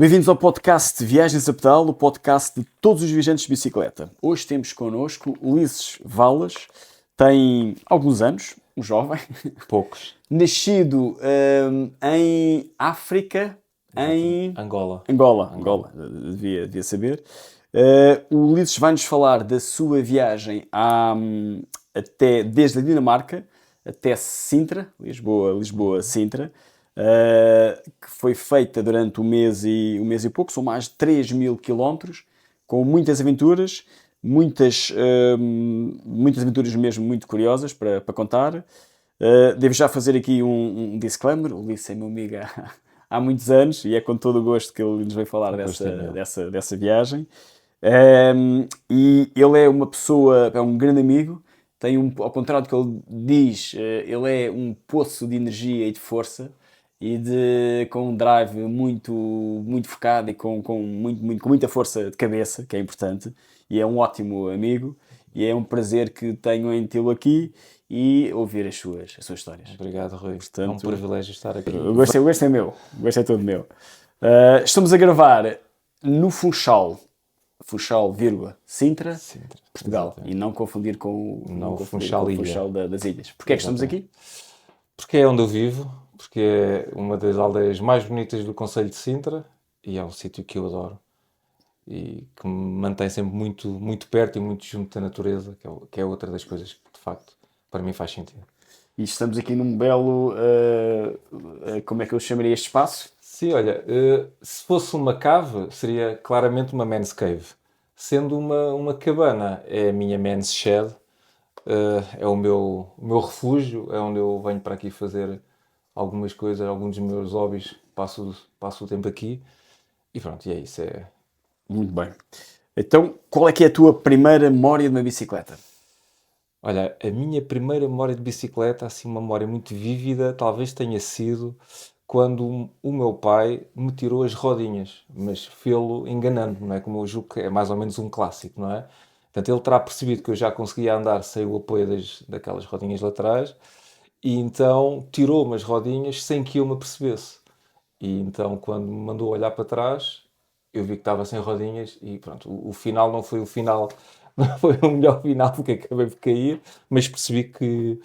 Bem-vindos ao podcast Viagens a Pedal, o podcast de todos os viajantes de bicicleta. Hoje temos connosco Ulisses Valas, tem alguns anos, um jovem, Poucos. nascido em África, em Angola. Angola, devia saber. O Ulisses vai-nos falar da sua viagem desde a Dinamarca até Sintra, Lisboa-Sintra, que foi feita durante um mês e pouco, são mais de 3.000 quilómetros, com muitas aventuras, muitas aventuras mesmo muito curiosas para contar. Devo já fazer aqui um disclaimer, o Ulisses é meu amigo há muitos anos e é com todo o gosto que ele nos vai falar dessa viagem. E ele é uma pessoa, é um grande amigo, ao contrário do que ele diz, ele é um poço de energia e de força e com um drive muito focado e com muita força de cabeça, que é importante, e é um ótimo amigo, e é um prazer que tenho em tê-lo aqui e ouvir as suas histórias. Obrigado, Rui. Portanto, é um privilégio estar aqui. O gosto é meu, o gosto é todo meu. Estamos a gravar no Funchal, Sintra, Portugal, exatamente. e não confundir com Não, o Funchal Funchal das Ilhas. Porquê é que estamos aqui? Porque é onde eu vivo, porque é uma das aldeias mais bonitas do concelho de Sintra e é um sítio que eu adoro e que me mantém sempre muito perto e muito junto da natureza, que é outra das coisas que, de facto, para mim faz sentido. E estamos aqui num belo, como é que eu chamaria este espaço? Sim, olha, se fosse uma cave, seria claramente uma man's cave. Sendo uma cabana, é a minha man's shed, é o meu refúgio, é onde eu venho para aqui fazer algumas coisas, alguns dos meus hobbies, passo o tempo aqui e pronto, e é isso. Muito bem. Então, qual é que é a tua primeira memória de uma bicicleta? Olha, a minha primeira memória de bicicleta, assim uma memória muito vívida, talvez tenha sido quando o meu pai me tirou as rodinhas, mas fê-lo enganando-me, não é? Como eu julgo que é mais ou menos um clássico, não é? Portanto, ele terá percebido que eu já conseguia andar sem o apoio daquelas rodinhas laterais e então tirou-me as rodinhas sem que eu me apercebesse. E então, quando me mandou olhar para trás, eu vi que estava sem rodinhas e pronto, o final não foi o final, não foi o melhor final porque acabei por cair, mas percebi que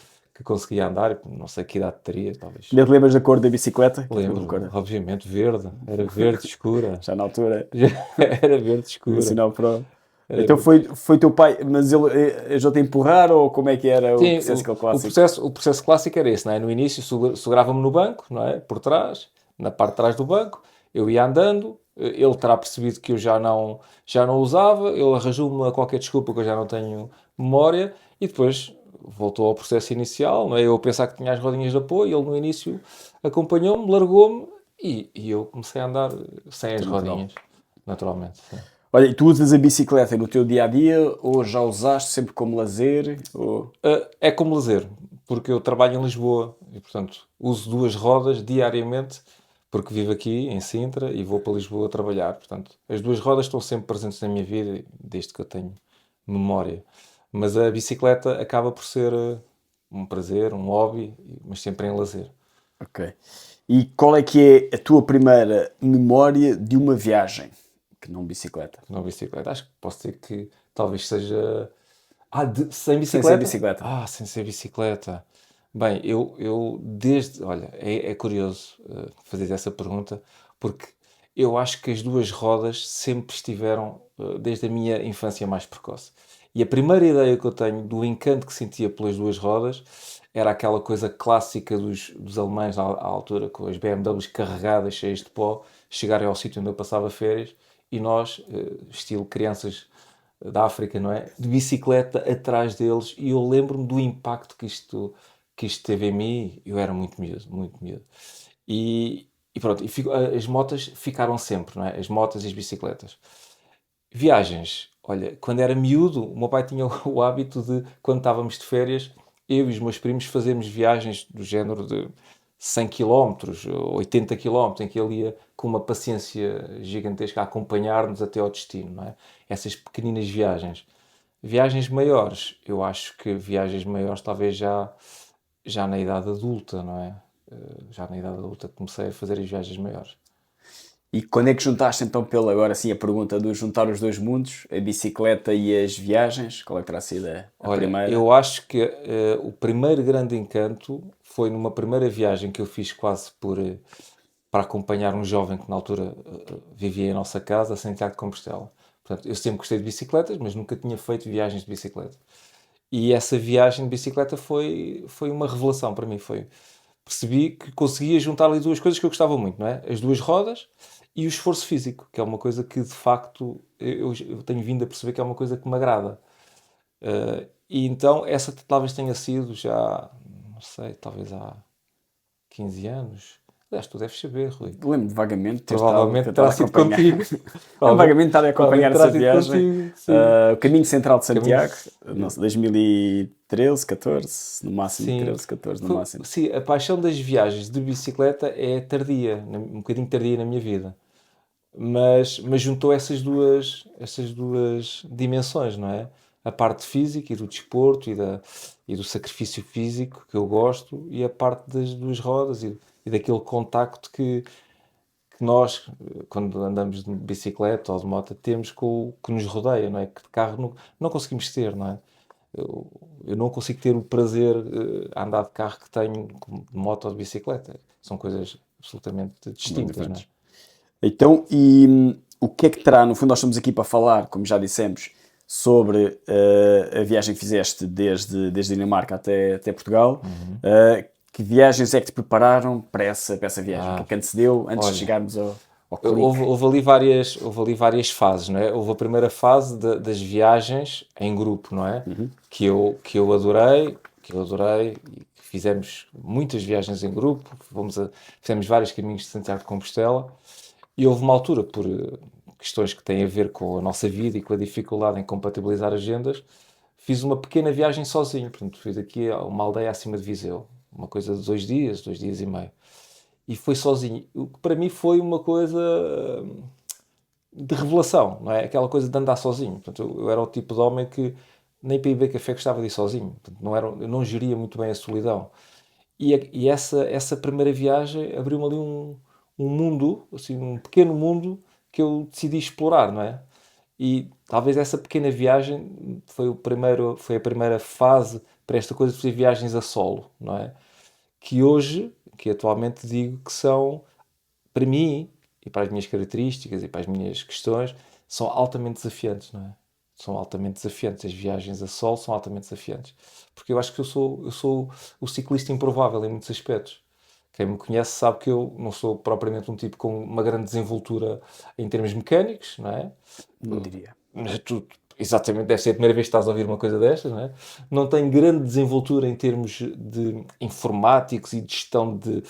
conseguia andar, não sei que idade teria, talvez. Ainda te lembras da cor da bicicleta? Lembro, obviamente, verde, era verde escura. Já na altura, Era verde escura. Nacional Pro. Era Então verde. foi teu pai, mas ele ajudou-te a empurrar ou como é que era o Sim, processo o processo clássico era esse, não é? No início segurava-me no banco, não é? Por trás, na parte de trás do banco, eu ia andando, ele terá percebido que eu já não usava, ele arranjou-me qualquer desculpa que eu já não tenho memória e depois voltou ao processo inicial, não é? Eu a pensar que tinha as rodinhas de apoio, ele no início acompanhou-me, largou-me e eu comecei a andar sem as rodinhas, naturalmente. Sim. Olha, e tu usas a bicicleta no teu dia-a-dia ou já usaste sempre como lazer? É como lazer, porque eu trabalho em Lisboa e, portanto, uso duas rodas diariamente, porque vivo aqui em Sintra e vou para Lisboa trabalhar. Portanto, as duas rodas estão sempre presentes na minha vida, desde que eu tenho memória. Mas a bicicleta acaba por ser um prazer, um hobby, mas sempre em lazer. Ok. E qual é que é a tua primeira memória de uma viagem? Que não bicicleta. Não bicicleta. Acho que posso dizer que talvez seja. Sem Sem ser bicicleta? bicicleta. Sem ser bicicleta. Bem, eu desde. Olha, é curioso fazer essa pergunta, porque eu acho que as duas rodas sempre estiveram desde a minha infância mais precoce. E a primeira ideia que eu tenho do encanto que sentia pelas duas rodas era aquela coisa clássica dos alemães à altura, com as BMWs carregadas, cheias de pó, chegarem ao sítio onde eu passava férias e nós, estilo crianças da África, não é? De bicicleta atrás deles e eu lembro-me do impacto que isto teve em mim. Eu era muito miúdo, muito miúdo. E pronto, as motas ficaram sempre, não é? As motas e as bicicletas. Viagens. Olha, quando era miúdo, o meu pai tinha o hábito de, quando estávamos de férias, eu e os meus primos fazermos viagens do género de 100 quilómetros, 80 quilómetros, em que ele ia com uma paciência gigantesca a acompanhar-nos até ao destino, não é? Essas pequeninas viagens. Viagens maiores, eu acho que viagens maiores talvez já na idade adulta, não é? Já na idade adulta comecei a fazer as viagens maiores. E quando é que juntaste então pela, agora sim, a pergunta do juntar os dois mundos, a bicicleta e as viagens? Qual é que terá sido a Olha, primeira? eu acho que o primeiro grande encanto foi numa primeira viagem que eu fiz quase para acompanhar um jovem que na altura vivia em nossa casa, a Santiago de Compostela. Portanto, eu sempre gostei de bicicletas, mas nunca tinha feito viagens de bicicleta. E essa viagem de bicicleta foi uma revelação para mim. Percebi que conseguia juntar ali duas coisas que eu gostava muito, não é? As duas rodas e o esforço físico, que é uma coisa que de facto eu tenho vindo a perceber que é uma coisa que me agrada. E então essa talvez tenha sido já, não sei, talvez há 15 anos. Aliás, tu deves saber, Rui. Lembro-me vagamente de ter Provavelmente estado terá a sido acompanhar. contigo. Lembro-me Provavelmente, vagamente de estar a provavelmente acompanhar terá essa sido viagem. contigo, sim. O Caminho Central de Caminho. Santiago, não sei, 2013, 14, no máximo, Sim, 13, 14 no máximo. sim, a paixão das viagens de bicicleta é tardia, um bocadinho tardia na minha vida. Mas juntou essas duas dimensões, não é? A parte física e do desporto e do sacrifício físico que eu gosto e a parte das duas rodas e daquele contacto que nós, quando andamos de bicicleta ou de moto, temos com o que nos rodeia, não é? Que de carro não conseguimos ter, não é? Eu, eu não consigo ter o prazer a andar de carro que tenho de moto ou de bicicleta. São coisas absolutamente Muito distintas, não é? diferentes. Então, e o que é que terá? No fundo, nós estamos aqui para falar, como já dissemos, sobre a viagem que fizeste desde Dinamarca até Portugal. Uhum. Que viagens é que te prepararam para essa viagem? O que é Ah, que antecedeu antes de olha, chegarmos ao houve, clique? houve ali várias fases, não é? Houve a primeira fase das viagens em grupo, não é? Que eu adorei e que fizemos muitas viagens em grupo, fizemos vários caminhos de Santiago de Compostela e houve uma altura, por questões que têm a ver com a nossa vida e com a dificuldade em compatibilizar agendas, fiz uma pequena viagem sozinho, portanto, fui daqui a uma aldeia acima de Viseu, uma coisa de 2 dias e meio. E foi sozinho, o que para mim foi uma coisa de revelação, não é? Aquela coisa de andar sozinho. Portanto, eu era o tipo de homem que nem para ir beber café gostava de ir sozinho. Portanto, eu não geria muito bem a solidão. E essa primeira viagem abriu-me ali um mundo, assim, um pequeno mundo que eu decidi explorar, não é? E talvez essa pequena viagem foi a primeira fase para esta coisa de fazer viagens a solo, não é? Que atualmente digo que são, para mim, e para as minhas características e para as minhas questões, são altamente desafiantes, não é? São altamente desafiantes. As viagens a solo são altamente desafiantes. Porque eu acho que eu sou o ciclista improvável em muitos aspectos. Quem me conhece sabe que eu não sou propriamente um tipo com uma grande desenvoltura em termos mecânicos, não é? Não diria. Mas exatamente, deve ser a primeira vez que estás a ouvir uma coisa destas, não é? Não tenho grande desenvoltura em termos de informáticos e de gestão de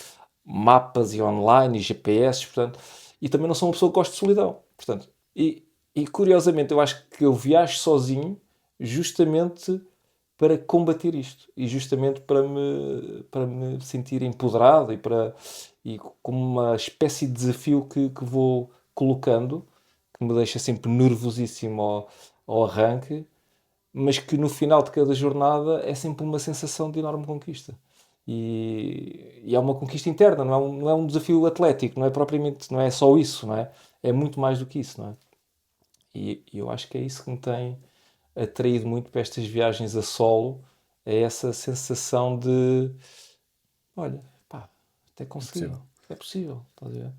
mapas e online e GPS, portanto, e também não sou uma pessoa que gosta de solidão, portanto, e curiosamente eu acho que eu viajo sozinho justamente para combater isto e justamente para me sentir empoderado e como uma espécie de desafio que vou colocando que me deixa sempre nervosíssimo ao arranque, mas que no final de cada jornada é sempre uma sensação de enorme conquista. E é uma conquista interna, não é um desafio atlético, não é propriamente, não é só isso, não é? É muito mais do que isso, não é? E eu acho que é isso que me tem atraído muito para estas viagens a solo, é essa sensação de, olha, pá, até É consegui, possível. é possível, estás a ver?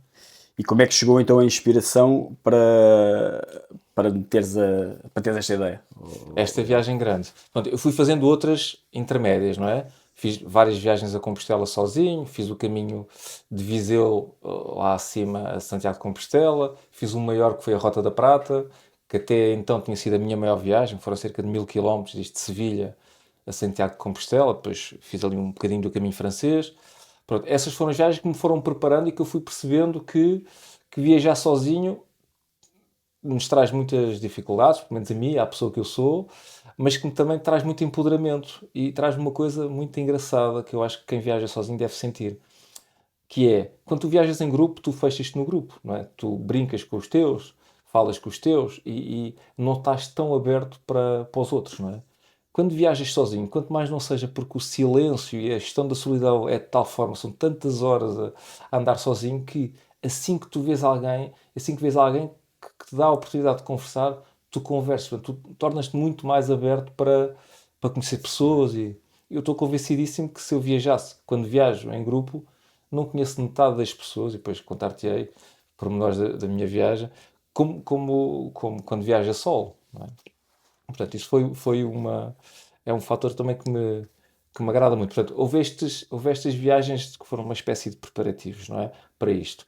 E como é que chegou então a inspiração para teres esta ideia? Esta viagem grande. Pronto, eu fui fazendo outras intermédias, não é? Fiz várias viagens a Compostela sozinho, fiz o caminho de Viseu lá acima a Santiago de Compostela, fiz um maior que foi a Rota da Prata, que até então tinha sido a minha maior viagem, foram cerca de 1000 quilómetros, desde Sevilha a Santiago de Compostela, depois fiz ali um bocadinho do caminho francês. Pronto, essas foram as viagens que me foram preparando e que eu fui percebendo que viajar sozinho nos traz muitas dificuldades, pelo menos a mim, à pessoa que eu sou, mas que também traz muito empoderamento e traz uma coisa muito engraçada que eu acho que quem viaja sozinho deve sentir, que é, quando tu viajas em grupo, tu fechas-te no grupo, não é? Tu brincas com os teus, falas com os teus e não estás tão aberto para os outros, não é? Quando viajas sozinho, quanto mais não seja porque o silêncio e a gestão da solidão é de tal forma, são tantas horas a andar sozinho que assim que tu vês alguém, assim que vês alguém que te dá a oportunidade de conversar, tu conversas, portanto, tu tornas-te muito mais aberto para conhecer pessoas e eu estou convencidíssimo que se eu viajasse, quando viajo em grupo, não conheço metade das pessoas, e depois contar-te-ei pormenores da minha viagem, como quando viajo a solo, não é? Portanto, isso é um fator também que me agrada muito. Portanto, houve estas viagens que foram uma espécie de preparativos, não é? Para isto.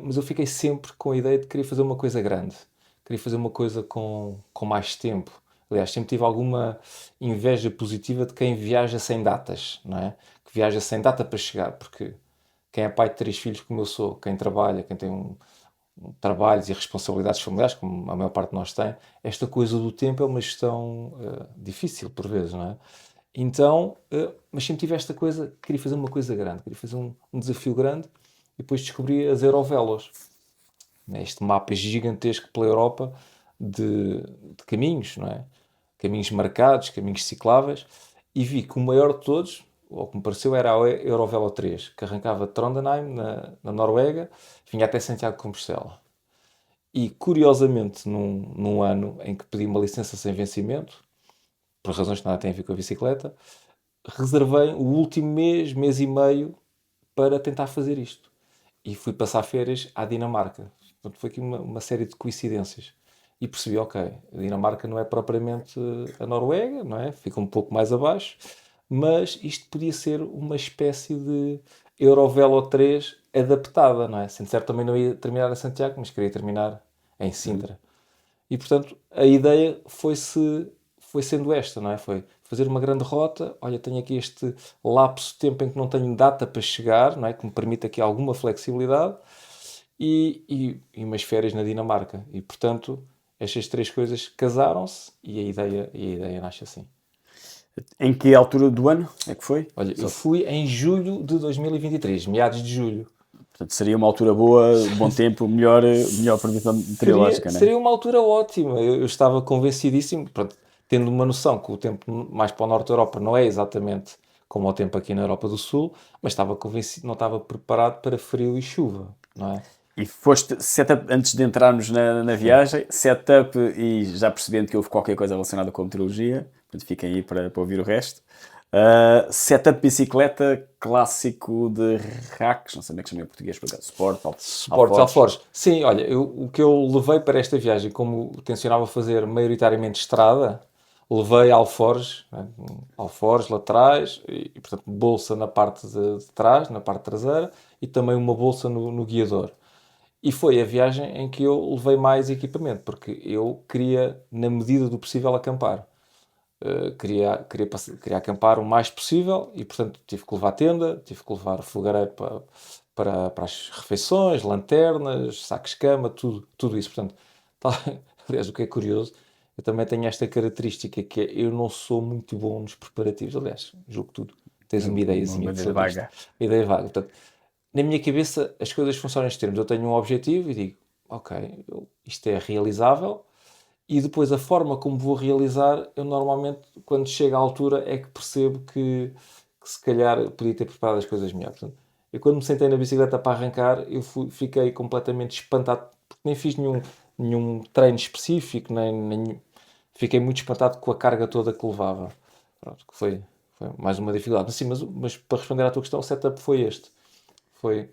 Mas eu fiquei sempre com a ideia de querer fazer uma coisa grande. Queria fazer uma coisa com mais tempo. Aliás, sempre tive alguma inveja positiva de quem viaja sem datas, não é? Que viaja sem data para chegar, porque quem é pai de 3 filhos como eu sou, quem trabalha, quem tem trabalhos e responsabilidades familiares, como a maior parte de nós tem, esta coisa do tempo é uma gestão difícil, por vezes, não é? Então, mas sempre tive esta coisa, queria fazer uma coisa grande, queria fazer um desafio grande, e depois descobri as Eurovelos, né? Este mapa gigantesco pela Europa de caminhos, não é? Caminhos marcados, caminhos cicláveis, e vi que o maior de todos, ou que me pareceu, era a Eurovelo 3, que arrancava de Trondheim, na Noruega, vinha até Santiago de Compostela. E, curiosamente, num ano em que pedi uma licença sem vencimento, por razões que nada têm a ver com a bicicleta, reservei o último mês e meio, para tentar fazer isto. E fui passar férias à Dinamarca. Portanto, foi aqui uma série de coincidências. E percebi, ok, a Dinamarca não é propriamente a Noruega, não é? Fica um pouco mais abaixo, mas isto podia ser uma espécie de Eurovelo 3 adaptada, não é? Sendo certo, também não ia terminar a Santiago, mas queria terminar em Sintra. E, portanto, a ideia foi sendo esta, não é? Foi fazer uma grande rota. Olha, tenho aqui este lapso de tempo em que não tenho data para chegar, não é? Que me permite aqui alguma flexibilidade e umas férias na Dinamarca. E, portanto, estas três coisas casaram-se e a ideia nasce assim. Em que altura do ano é que foi? Olha, eu fui em julho de 2023, meados de julho. Portanto, seria uma altura boa, bom tempo, melhor previsão meteorológica, não é? Seria uma altura ótima. Eu estava convencidíssimo, pronto, tendo uma noção que o tempo mais para o norte da Europa não é exatamente como o tempo aqui na Europa do Sul, mas estava convencido, não estava preparado para frio e chuva, não é? E foste setup, antes de entrarmos na viagem, setup e já percebendo que houve qualquer coisa relacionada com meteorologia, portanto fiquem aí para ouvir o resto. Setup bicicleta clássico de racks, não sei como é que chama em português, por acaso, Suportes alforjes. Sim, olha, o que eu levei para esta viagem, como tencionava fazer maioritariamente estrada, levei alforjes, né? Alforjes laterais e, portanto, bolsa na parte de trás, na parte traseira, e também uma bolsa no guiador. E foi a viagem em que eu levei mais equipamento, porque eu queria, na medida do possível, acampar. Queria acampar o mais possível e, portanto, tive que levar tenda, tive que levar fogareiro para as refeições, lanternas, sacos-cama, tudo isso. Portanto, aliás, o que é curioso, eu também tenho esta característica que é, eu não sou muito bom nos preparativos. Aliás, julgo que tudo. Tens uma ideiazinha uma sobre isto. vaga. Uma ideia vaga. Portanto, na minha cabeça, as coisas funcionam nestes termos. Eu tenho um objetivo e digo, ok, isto é realizável. E depois a forma como vou realizar, eu normalmente, quando chego à altura, é que percebo que se calhar podia ter preparado as coisas melhor. Portanto, eu quando me sentei na bicicleta para arrancar, fiquei completamente espantado, porque nem fiz nenhum treino específico, fiquei muito espantado com a carga toda que levava. Pronto, que foi mais uma dificuldade. Sim, mas para responder à tua questão, o setup foi este. Foi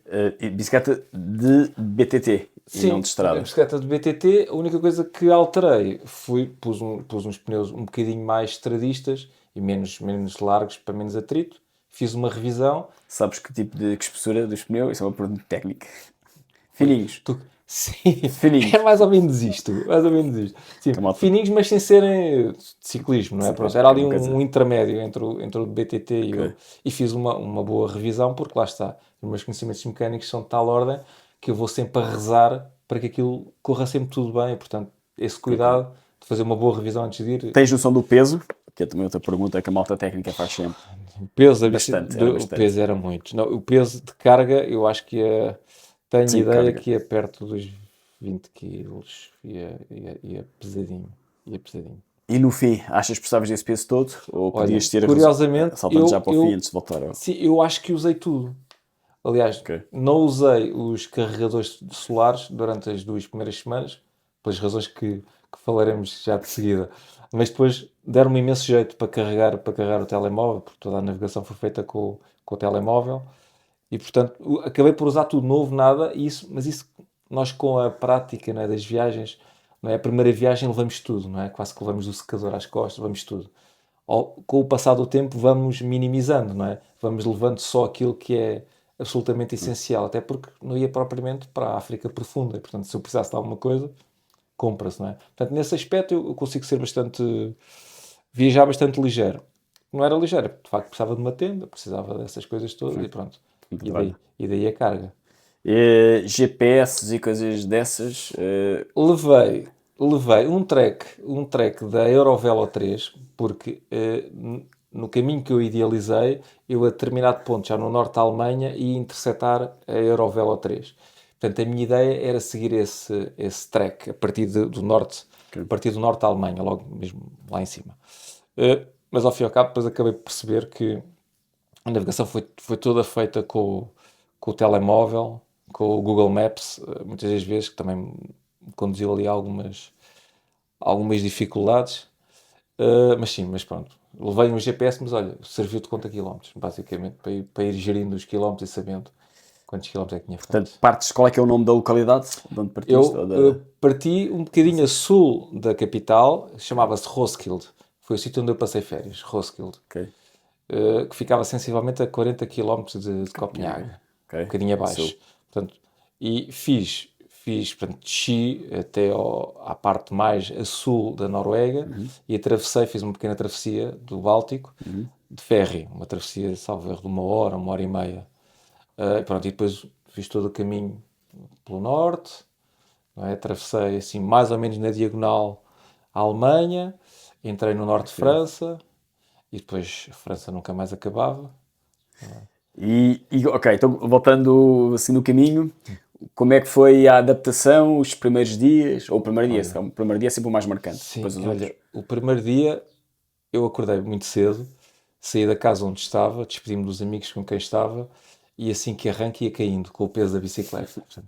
Bicicleta de BTT e não de a estrada. bicicleta de BTT, a única coisa que alterei pus uns pneus um bocadinho mais estradistas e menos largos para menos atrito. Fiz uma revisão. Sabes que tipo de espessura dos pneus? Isso é uma pergunta técnica. Fininhos. Sim, Fininhos. é mais ou menos isto. Mais ou menos isto. Sim, fininhos, mas sem serem de ciclismo, não é? Pronto, era ali um intermédio entre o BTT e eu. E fiz uma boa revisão, porque lá está. Os meus conhecimentos mecânicos são de tal ordem que eu vou sempre a rezar para que aquilo corra sempre tudo bem. Portanto, esse cuidado de fazer uma boa revisão antes de ir. Tens noção do peso? Que é também outra pergunta que a malta técnica faz sempre. O peso, Bastante. O peso era muito. Não, o peso de carga, eu acho que tenho Sim, ideia carga. que ia perto dos 20 quilos. Ia pesadinho. E no fim, achas que precisavas desse peso todo? Ou Olha, podias ter curiosamente, saltando já para o fim antes de voltar? sim, eu acho que usei tudo. Aliás, Ok. não usei os carregadores solares durante as 2 primeiras semanas, pelas razões que falaremos já de seguida. Mas depois deram-me imenso jeito para carregar o telemóvel, porque toda a navegação foi feita com o telemóvel. E portanto, acabei por usar tudo novo, nada, mas isso nós com a prática, não é, das viagens, não é? A primeira viagem levamos tudo, não é? Quase que levamos o secador às costas, levamos tudo. Com o passar do tempo vamos minimizando, não é? Vamos levando só aquilo que é absolutamente essencial, até porque não ia propriamente para a África profunda, e portanto se eu precisasse de alguma coisa, compra-se, não é? Portanto, nesse aspecto eu consigo ser viajar bastante ligeiro. Não era ligeiro, de facto precisava de uma tenda, precisava dessas coisas todas e pronto. Muito E bem. daí a carga. GPS e coisas dessas. Levei um trek da Eurovelo 3, porque no caminho que eu idealizei, eu a determinado ponto, já no norte da Alemanha, ia interceptar a Eurovelo 3. Portanto, a minha ideia era seguir esse trek a partir do norte, a Ok. partir do norte da Alemanha, logo mesmo lá em cima. Mas ao fim e ao cabo, depois acabei por perceber que a navegação foi toda feita com o telemóvel, com o Google Maps, muitas das vezes, que também me conduziu ali a algumas dificuldades. Mas sim, mas pronto. Levei um GPS, mas olha, serviu de conta quilómetros, basicamente, para ir gerindo os quilómetros e sabendo quantos quilómetros é que tinha Portanto, feito. partes, qual é que é o nome da localidade de onde partiste? Eu Ou da... parti um bocadinho a sul da capital, chamava-se Roskilde. Foi o sítio onde eu passei férias, Roskilde. Ok. Que ficava sensivelmente a 40 quilómetros de Copenhague, Copenhague. um Ok. bocadinho Sul. abaixo. Portanto, e portanto, desci até à parte mais a sul da Noruega e fiz uma pequena travessia do Báltico de ferry, uma travessia, salvo erro, de 1 hora, 1 hora e meia. Pronto, e depois fiz todo o caminho pelo norte, não é? Atravessei assim mais ou menos na diagonal a Alemanha, entrei no norte de Ok. França e depois a França nunca mais acabava. Ok, então voltando assim no caminho, como é que foi a adaptação, os primeiros dias, ou o primeiro dia? Olha, O primeiro dia é sempre o mais marcante, sim, depois os outros. olha, o primeiro dia eu acordei muito cedo, saí da casa onde estava, despedi-me dos amigos com quem estava e assim que arranque ia caindo com o peso da bicicleta. Portanto,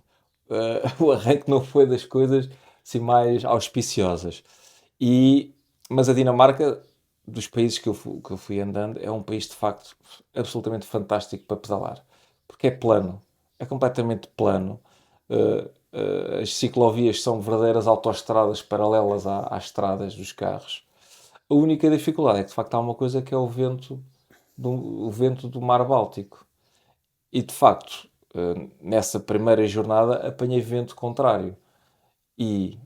o arranque não foi das coisas assim mais auspiciosas. E, mas a Dinamarca, dos países que eu fui andando, é um país de facto absolutamente fantástico para pedalar, porque é plano, é completamente plano. As ciclovias são verdadeiras autoestradas paralelas às estradas dos carros. A única dificuldade é que de facto há uma coisa que é o vento do Mar Báltico. E de facto, nessa primeira jornada apanhei vento contrário. E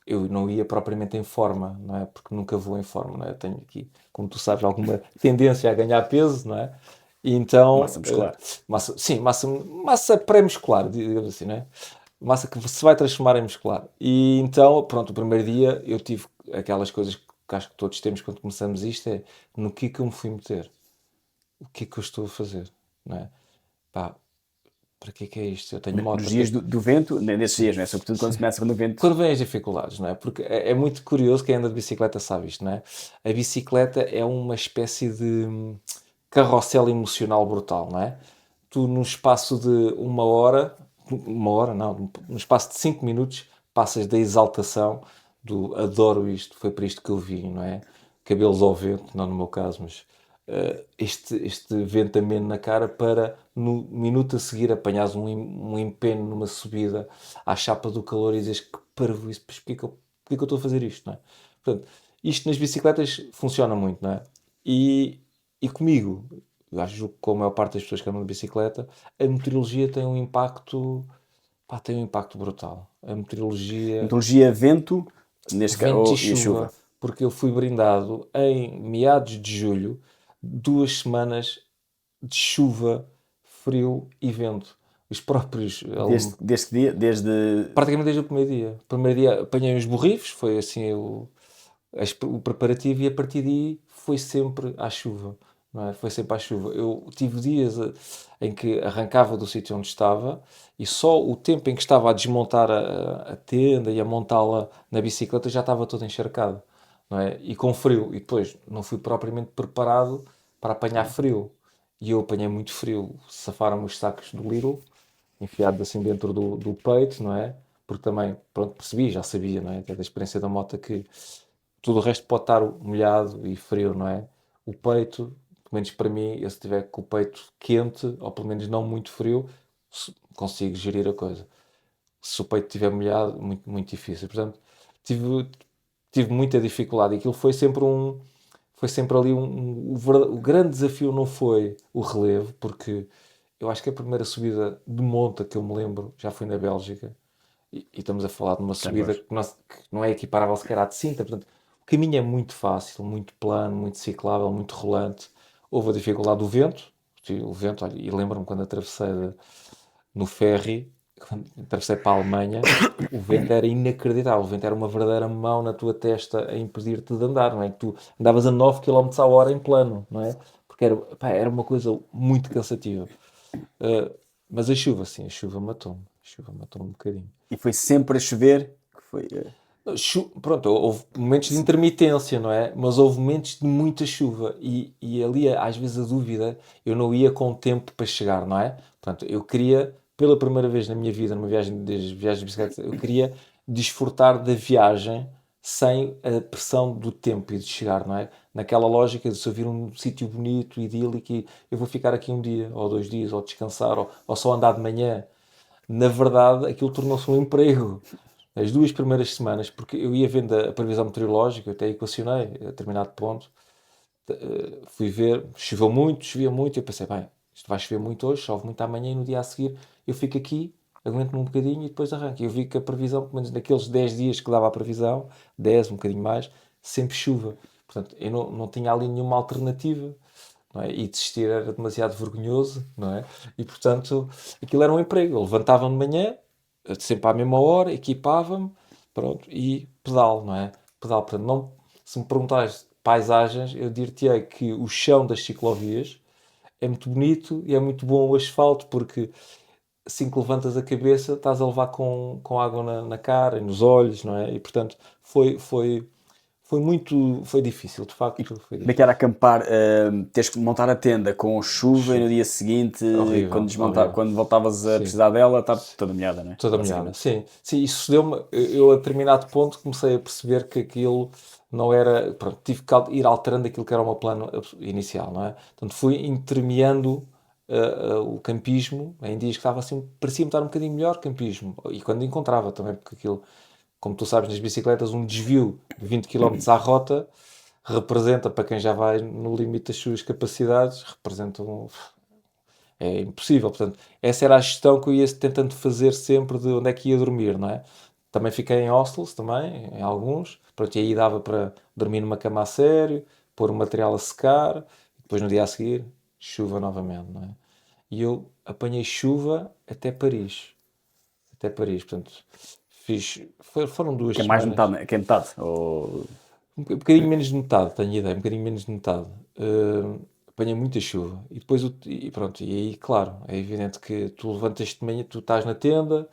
eu não ia propriamente em forma, não é? Porque nunca vou em forma, não é? Eu tenho aqui, como tu sabes, alguma tendência a ganhar peso, não é? E Massa então, muscular. massa, sim, massa pré-muscular, digamos assim, não é? Massa que se vai transformar em muscular. E então, pronto, o primeiro dia eu tive aquelas coisas que acho que todos temos quando começamos isto, é no que eu me fui meter? O que é que eu estou a fazer? Não é? Pá, para que é isto? Eu tenho Nos moto, dias do vento, nesses sim, dias, não é? Sobretudo quando se sim. começa no vento. Quando vêm as dificuldades, não é? Porque é muito curioso, quem anda de bicicleta sabe isto, não é? A bicicleta é uma espécie de carrossel emocional brutal, não é? Tu, no espaço de 1 hora não, no espaço de 5 minutos, passas da exaltação do adoro isto, foi para isto que eu vim, não é? Cabelos ao vento, não no meu caso, mas este vento ameno na cara para no minuto a seguir apanhares um empenho numa subida à chapa do calor e dizes que parvoíce, porque é que eu estou a fazer isto, não é? Portanto, isto nas bicicletas funciona muito, não é? E comigo, eu acho que com a maior parte das pessoas que andam de bicicleta, a meteorologia tem um impacto, pá, tem um impacto brutal. A meteorologia, Metodologia vento, vento e e a chuva. chuva, porque eu fui brindado em meados de julho, 2 semanas de chuva, frio e vento. Os próprios Desde que dia? Desde. praticamente desde o primeiro dia. O primeiro dia apanhei uns borrifos, foi assim o preparativo, e a partir daí foi sempre à chuva. Não é? Foi sempre à chuva. Eu tive dias em que arrancava do sítio onde estava e só o tempo em que estava a desmontar a tenda e a montá-la na bicicleta já estava todo encharcado. Não é? E com frio. E depois não fui propriamente preparado para apanhar frio. e eu apanhei muito frio. Safaram-me os sacos do Lidl, enfiados assim dentro do peito, não é? Porque também, pronto, percebi, já sabia, não é? Até da experiência da moto que tudo o resto pode estar molhado e frio, não é? O peito, pelo menos para mim, eu se tiver com o peito quente, ou pelo menos não muito frio, consigo gerir a coisa. Se o peito estiver molhado, muito, muito difícil. Portanto, tive, tive muita dificuldade. E aquilo foi sempre ali o grande desafio não foi o relevo, porque eu acho que a primeira subida de monta que eu me lembro já foi na Bélgica. E estamos a falar de uma Já subida agora. que não é equiparável sequer à de Sintra. Portanto, o caminho é muito fácil, muito plano, muito ciclável, muito rolante. Houve a dificuldade do vento. O vento, olha, e lembro-me quando atravessei no ferry, quando atravessei para a Alemanha, o vento era inacreditável. O vento era uma verdadeira mão na tua testa a impedir-te de andar, não é? Que tu andavas a 9 km a hora em plano, não é? Porque era, pá, era uma coisa muito cansativa. Uh, mas a chuva, sim, a chuva matou-me. A chuva matou-me um bocadinho. E foi sempre a chover, que foi... Pronto, houve momentos de sim. intermitência, não é? Mas houve momentos de muita chuva e ali, às vezes, a dúvida, eu não ia com tempo para chegar, não é? Portanto, eu queria, pela primeira vez na minha vida, numa viagem, das viagens de bicicleta, eu queria desfrutar da viagem sem a pressão do tempo e de chegar, não é? Naquela lógica de se eu vir um sítio bonito, idílico, e eu vou ficar aqui um dia, ou 2 dias, ou descansar, ou só andar de manhã. Na verdade, aquilo tornou-se um emprego. As 2 primeiras semanas, porque eu ia vendo a previsão meteorológica, eu até equacionei a determinado ponto, fui ver, chovia muito, e eu pensei, bem, isto vai chover muito hoje, chove muito amanhã, e no dia a seguir eu fico aqui, aguento-me um bocadinho e depois arranco. Eu vi que a previsão, pelo menos naqueles 10 dias que dava a previsão, 10 um bocadinho mais, sempre chuva. Portanto, eu não tinha ali nenhuma alternativa, não é? E desistir era demasiado vergonhoso, não é? E portanto, aquilo era um emprego. Eu levantava-me de manhã, sempre à mesma hora, equipava-me, pronto, e pedal, não é? Pedal, portanto, não, se me perguntares paisagens, eu dir-te-ei que o chão das ciclovias é muito bonito e é muito bom o asfalto, porque assim que levantas a cabeça estás a levar com água na cara e nos olhos, não é? E portanto, foi difícil, de E facto, foi como é que era difícil. acampar, teres que montar a tenda com chuva e no dia seguinte, quando, Horrível, horrível. quando voltavas a Sim. precisar dela, está toda molhada, né? Toda molhada, Basicamente. sim. Sim, isso deu-me. Eu, a determinado ponto, comecei a perceber que aquilo não era. Pronto, tive que ir alterando aquilo que era o meu plano inicial, não é? Portanto, fui intermeando o campismo em dias que estava assim, parecia-me estar um bocadinho melhor campismo. E quando encontrava também, porque aquilo, como tu sabes, nas bicicletas, um desvio de 20 km à rota representa, para quem já vai no limite das suas capacidades, representa é impossível. Portanto, essa era a gestão que eu ia tentando fazer sempre de onde é que ia dormir, não é? Também fiquei em hostels, também, em alguns. Pronto, e aí dava para dormir numa cama a sério, pôr o material a secar, e depois no dia a seguir, chuva novamente, não é? E eu apanhei chuva até Paris. Até Paris, portanto, foram Que duas é mais metade, semanas. né? Que é metade. Ou... Um bocadinho menos de metade, tenho ideia, um bocadinho menos de metade. Apanhei muita chuva. E depois, e pronto, e aí, claro, é evidente que tu levantas de manhã, tu estás na tenda,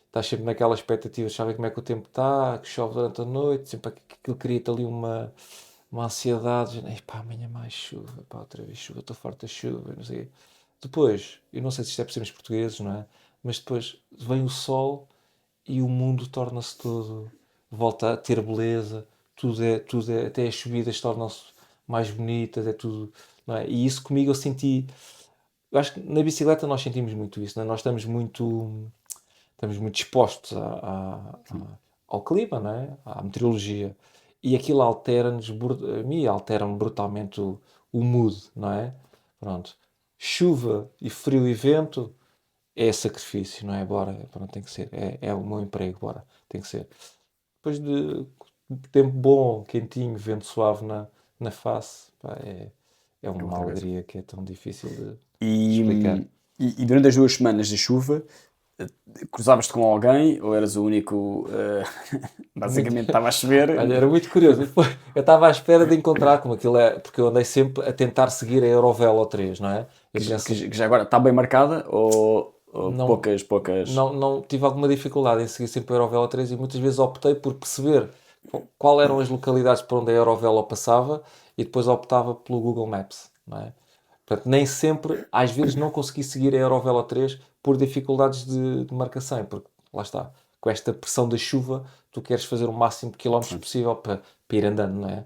estás sempre naquela expectativa de saber como é que o tempo está, que chove durante a noite, sempre aquilo cria-te ali uma ansiedade, pá, amanhã mais chuva, pá, outra vez chuva, estou farto da chuva, não sei. Depois, eu não sei se isto é por sermos portugueses, não é? Mas depois vem o sol e o mundo torna-se todo, volta a ter beleza, até as subidas tornam-se mais bonitas, é tudo, não é? E isso comigo eu senti, eu acho que na bicicleta nós sentimos muito isso, não é? Nós estamos muito expostos ao clima, não é? À meteorologia, e aquilo altera-nos, a mim altera-me brutalmente o mood, não é? Pronto. Chuva e frio e vento é sacrifício, não é? Bora, pronto, tem que ser. É o meu emprego, bora, tem que ser. Depois de tempo bom, quentinho, vento suave na face, pá, é É uma outra coisa. alegria que é tão difícil de E, explicar. e durante as 2 semanas de chuva, eh, cruzavas-te com alguém ou eras o único. Muito, Basicamente estava a chover. olha, era muito curioso. Eu estava à espera de encontrar como aquilo é, porque eu andei sempre a tentar seguir a Eurovelo 3, não é? Eu penso, Que já agora está bem marcada ou não, poucas. não tive alguma dificuldade em seguir sempre a Eurovelo 3 e muitas vezes optei por perceber qual eram as localidades por onde a Eurovelo passava e depois optava pelo Google Maps, não é? Portanto, nem sempre, às vezes não consegui seguir a Eurovelo 3 por dificuldades de marcação, porque lá está, com esta pressão da chuva, tu queres fazer o máximo de quilómetros possível para ir andando, não é?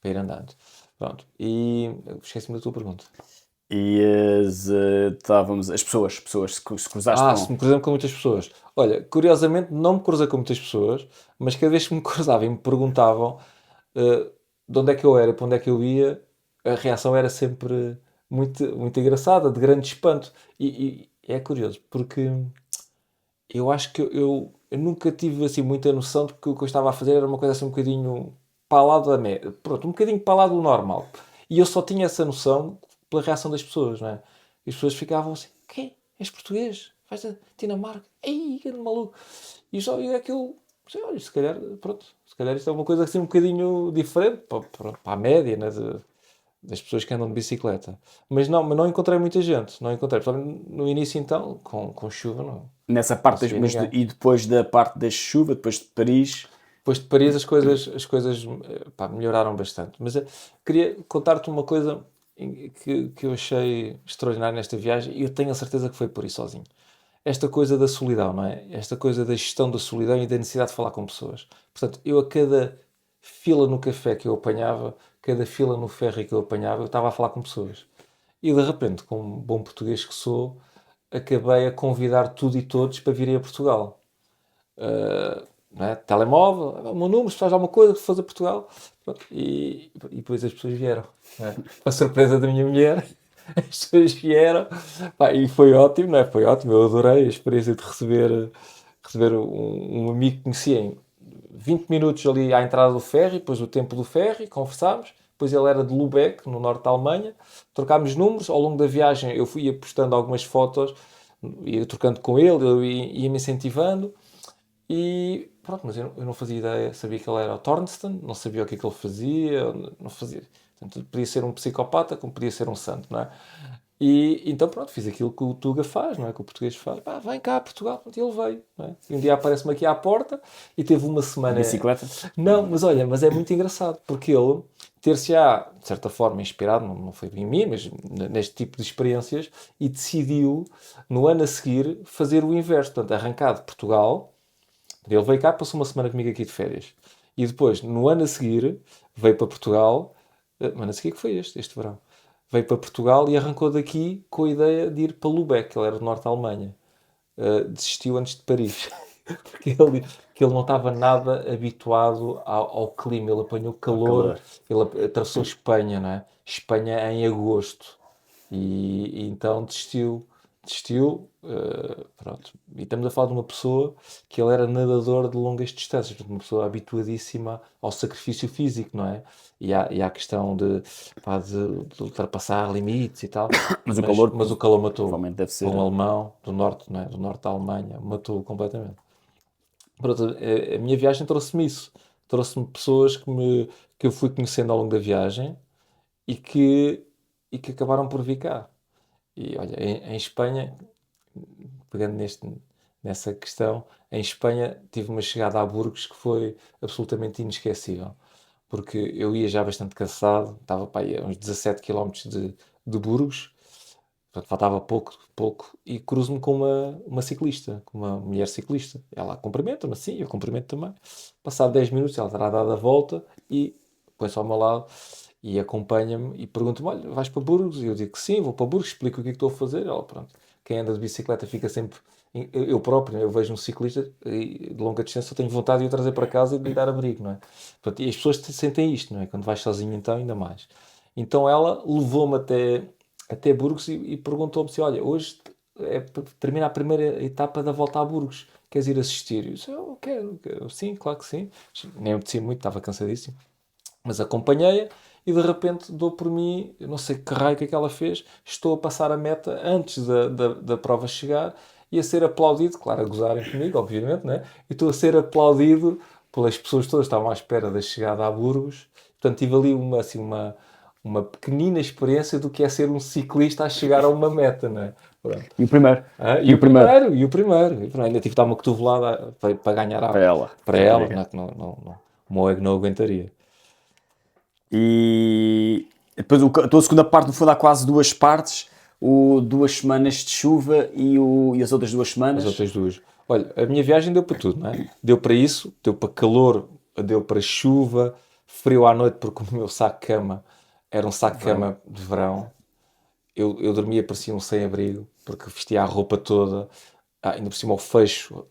Para ir andando. Pronto. E esqueci-me da tua pergunta. E estávamos, as pessoas, se cruzaste Se com. me cruzei com muitas pessoas. Olha, curiosamente não me cruzei com muitas pessoas, mas cada vez que me cruzavam e me perguntavam de onde é que eu era, para onde é que eu ia, a reação era sempre muito, muito engraçada, de grande espanto. E é curioso, porque eu acho que eu nunca tive assim muita noção de que o que eu estava a fazer era uma coisa assim um bocadinho para lá da média. Pronto, um bocadinho para lá do normal. E eu só tinha essa noção pela reação das pessoas, não é? E as pessoas ficavam assim, quê? És português? Vais da Dinamarca? Ei, que maluco! E só é que eu, sei, olha, se calhar, pronto, se calhar isto é uma coisa assim um bocadinho diferente para a média, né, das pessoas que andam de bicicleta. Mas não encontrei muita gente, não encontrei. Principalmente no início então, com chuva, Nessa não parte se via ninguém. e depois da parte da chuva, depois de Paris. Depois de Paris as coisas pá, melhoraram bastante. Mas queria contar-te uma coisa que eu achei extraordinária nesta viagem e eu tenho a certeza que foi por isso sozinho. Esta coisa da solidão, não é? Esta coisa da gestão da solidão e da necessidade de falar com pessoas. Portanto, eu a cada fila no café que eu apanhava, cada fila no ferry que eu apanhava, eu estava a falar com pessoas. E de repente, como bom português que sou, acabei a convidar tudo e todos para virem a Portugal. Não é? Telemóvel, o meu número, se faz alguma coisa, fazer Portugal. Pronto. E depois as pessoas vieram. Não é? Para a surpresa da minha mulher, as pessoas vieram. Pá, e foi ótimo, não é? Foi ótimo. Eu adorei a experiência de receber um amigo que conhecia em 20 minutos ali à entrada do ferry, depois o tempo do ferry, conversámos. Depois ele era de Lubeck, no norte da Alemanha. Trocámos números. Ao longo da viagem eu fui postando algumas fotos, ia trocando com ele, ia-me incentivando. E pronto, mas eu não fazia ideia, sabia que ele era o Thornston, não sabia o que é que ele fazia, não fazia. Portanto, podia ser um psicopata, como podia ser um santo, não é? E então pronto, fiz aquilo que o Tuga faz, não é? Que o português faz. Pá, vem cá a Portugal, pronto, e ele veio, não é? E um dia aparece-me aqui à porta e teve uma De semana. bicicleta? Não, mas olha, mas é muito engraçado, porque ele ter-se-á, de certa forma, inspirado, não foi bem em mim, mas neste tipo de experiências, e decidiu, no ano a seguir, fazer o inverso, portanto, arrancar de Portugal. Ele veio cá, passou uma semana comigo aqui de férias. E depois, no ano a seguir, veio para Portugal. No ano a seguir que foi este verão. Veio para Portugal e arrancou daqui com a ideia de ir para Lubeck, ele era do norte da Alemanha. Desistiu antes de Paris. Porque ele não estava nada habituado ao clima. Ele apanhou Ao calor, calor. ele atravessou Espanha, não é? Espanha em agosto. E então desistiu, pronto. E estamos a falar de uma pessoa que ele era nadador de longas distâncias, portanto, uma pessoa habituadíssima ao sacrifício físico, não é? E à questão pá, de ultrapassar limites e tal, Mas o calor mas o calor matou. provavelmente deve Para ser. um alemão do norte, não é? Do norte da Alemanha, matou completamente. Pronto, a minha viagem trouxe-me isso. Trouxe-me pessoas que eu fui conhecendo ao longo da viagem e que acabaram por vir cá. E olha, em Espanha, pegando nessa questão, em Espanha tive uma chegada a Burgos que foi absolutamente inesquecível. Porque eu ia já bastante cansado, estava para aí a uns 17 km de Burgos, portanto faltava pouco, e cruzo-me com uma ciclista, com uma mulher ciclista. Ela cumprimenta-me assim, eu cumprimento também. Passado 10 minutos, ela terá dado a volta e põe-se ao meu lado e acompanha-me e pergunta-me: olha, vais para Burgos? E eu digo que sim, vou para Burgos, explico o que é que estou a fazer. Ela, pronto, quem anda de bicicleta fica sempre. Eu próprio, né, eu vejo um ciclista de longa distância, eu tenho vontade de o trazer para casa e de lhe dar abrigo, não é? Pronto, e as pessoas sentem isto, não é? Quando vais sozinho, então, ainda mais. Então ela levou-me até Burgos e perguntou-me se, olha, hoje termina a primeira etapa da volta a Burgos, queres ir assistir? Eu disse, eu quero, sim, claro que sim. Nem me apetecia muito, estava cansadíssimo. Mas acompanhei-a e de repente dou por mim, eu não sei que raio que é que ela fez, estou a passar a meta antes da prova chegar e a ser aplaudido, claro, a gozarem comigo, obviamente, né? E estou a ser aplaudido pelas pessoas todas que estavam à espera da chegada a Burgos. Portanto, tive ali uma pequenina experiência do que é ser um ciclista a chegar a uma meta, né? Pronto. E o primeiro? E o primeiro, e o primeiro. E pronto, ainda tive de dar uma cotovelada para ganhar Para ela. para ela, não, é que não, o meu ego não aguentaria. E Depois então a segunda parte, no fundo, há quase duas partes. O 2 semanas de chuva e as outras 2 semanas. As outras duas. Olha, a minha viagem deu para tudo, não é? Deu para isso, deu para calor, deu para chuva, frio à noite, porque o meu saco de cama era um saco de Verão. cama de verão. Eu dormia, parecia um sem-abrigo, porque vestia a roupa toda, ainda por cima o fecho,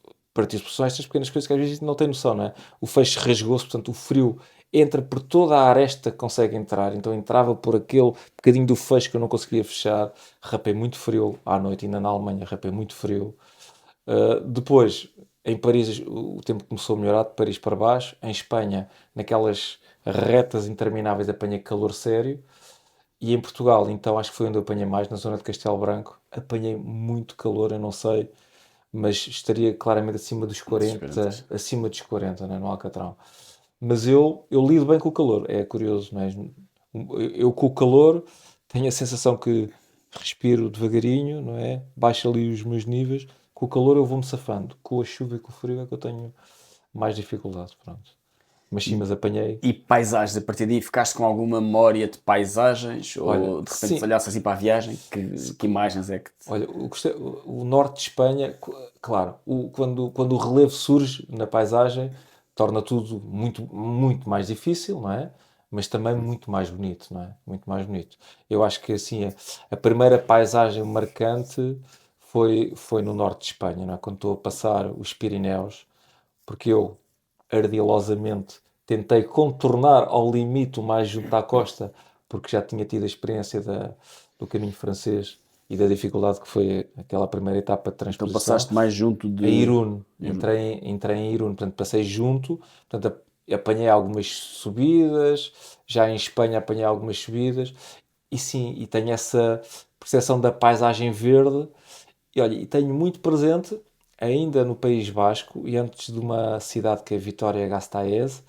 são estas pequenas coisas que às vezes a gente não tem noção, não é? O fecho rasgou-se, portanto o frio entra por toda a aresta que consegue entrar, então entrava por aquele bocadinho do fecho que eu não conseguia fechar, rapei muito frio à noite, ainda na Alemanha, rapei muito frio. Depois, em Paris, o tempo começou a melhorar, de Paris para baixo. Em Espanha, naquelas retas intermináveis, apanhei calor sério. E em Portugal, então, acho que foi onde eu apanhei mais, na zona de Castelo Branco. Apanhei muito calor, eu não sei, mas estaria claramente acima dos Desses 40, 40. acima dos 40, né, no Alcatrão. Mas eu lido bem com o calor, é curioso, não é? Eu com o calor tenho a sensação que respiro devagarinho, não é? Baixo ali os meus níveis. Com o calor eu vou-me safando. Com a chuva e com o frio é que eu tenho mais dificuldade, pronto. Mas sim, E, mas apanhei. e paisagens, a partir daí ficaste com alguma memória de paisagens? Olha, Ou de repente sim, olhaste assim para a viagem? Que imagens é que te... olha, o norte de Espanha, claro, quando o relevo surge na paisagem, torna tudo muito, muito mais difícil, não é? Mas também muito mais bonito, não é? Muito mais bonito. Eu acho que assim, a primeira paisagem marcante foi no norte de Espanha, não é? Quando estou a passar os Pirineus, porque eu ardilosamente tentei contornar ao limite o mais junto à costa, porque já tinha tido a experiência do caminho francês e da dificuldade que foi aquela primeira etapa de Então transposição. passaste mais junto Em de... Irune, entrei em Irune, portanto passei junto, portanto apanhei algumas subidas, já em Espanha apanhei algumas subidas, e sim, e tenho essa percepção da paisagem verde, e olha, e tenho muito presente, ainda no País Basco, e antes de uma cidade que é Vitória-Gasteiz,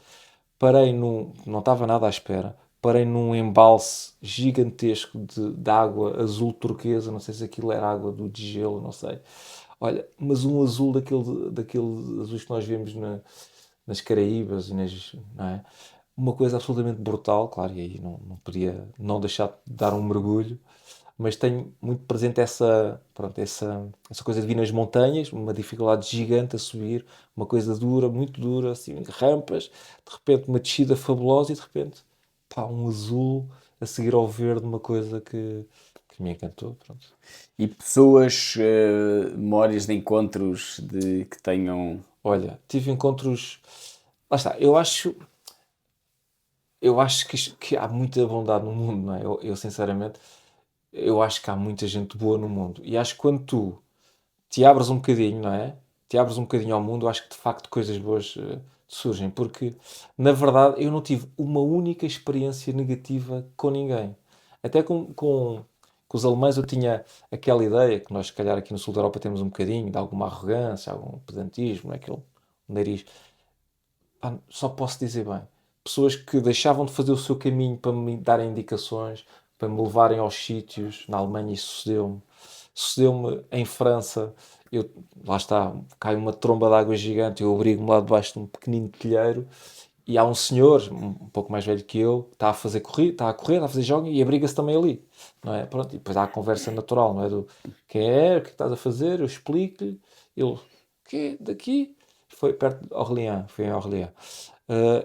parei num, não estava nada à espera, parei num embalse gigantesco de água azul turquesa, não sei se aquilo era água do degelo, não sei. Olha, mas um azul daquele azuis que nós vemos nas Caraíbas e não é? Uma coisa absolutamente brutal, claro, e aí não podia não deixar de dar um mergulho, mas tenho muito presente pronto, essa coisa de vir nas montanhas, uma dificuldade gigante a subir, uma coisa dura, muito dura, assim, rampas, de repente uma descida fabulosa e de repente, pá, um azul a seguir ao verde, uma coisa que me encantou, pronto. E pessoas, memórias de encontros que tenham... Olha, tive encontros. Lá está, eu acho que há muita bondade no mundo, não é? Eu, sinceramente, eu acho que há muita gente boa no mundo. E acho que quando tu te abres um bocadinho, não é? Te abres um bocadinho ao mundo, eu acho que de facto coisas boas surgem. Porque, na verdade, eu não tive uma única experiência negativa com ninguém. Até com os alemães eu tinha aquela ideia que nós, se calhar, aqui no sul da Europa temos um bocadinho de alguma arrogância, algum pedantismo, não é? Aquele nariz. Pá, só posso dizer bem. Pessoas que deixavam de fazer o seu caminho para me darem indicações, para me levarem aos sítios. Na Alemanha isso sucedeu-me. Sucedeu-me em França. Eu, lá está, cai uma tromba de água gigante, eu abrigo-me lá debaixo de um pequenino telheiro e há um senhor, um pouco mais velho que eu, que está a fazer correr, está a correr, está a fazer jogging e abriga-se também ali, não é? Pronto, e depois há a conversa natural, não é? Do quem é, o que estás a fazer, eu explico-lhe, ele, o quê? Daqui? Foi perto de Orleans, foi em Orleans.